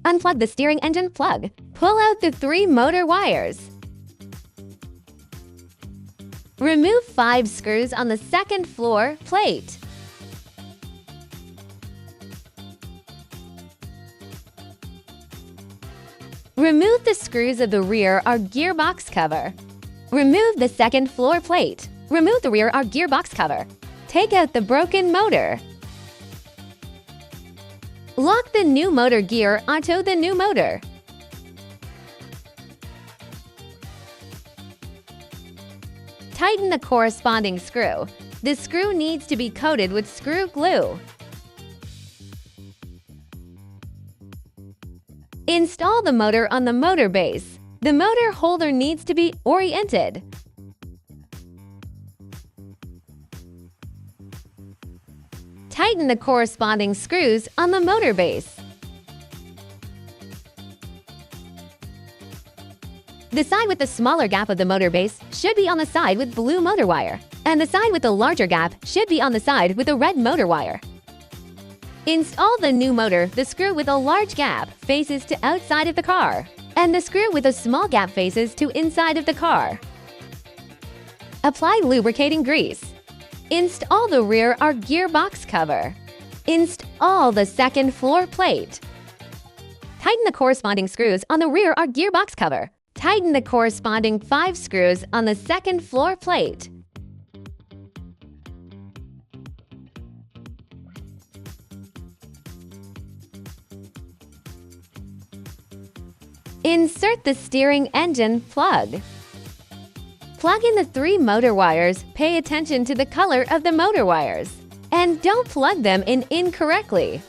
Unplug the steering engine plug. Pull out the 3 motor wires. Remove 5 screws on the second floor plate. Remove the screws of the rear or gearbox cover. Remove the second floor plate. Remove the rear or gearbox cover. Take out the broken motor. Lock the new motor gear onto the new motor. Tighten the corresponding screw. The screw needs to be coated with screw glue. Install the motor on the motor base. The motor holder needs to be oriented. Tighten the corresponding screws on the motor base. The side with the smaller gap of the motor base should be on the side with blue motor wire, and the side with the larger gap should be on the side with the red motor wire. Install the new motor. The screw with a large gap faces to outside of the car, and the screw with a small gap faces to inside of the car. Apply lubricating grease. Install the rear or gearbox cover. Install the second floor plate. Tighten the corresponding screws on the rear or gearbox cover. Tighten the corresponding 5 screws on the second floor plate. Insert the steering engine plug. Plug in the 3 motor wires. Pay attention to the color of the motor wires, and don't plug them in incorrectly.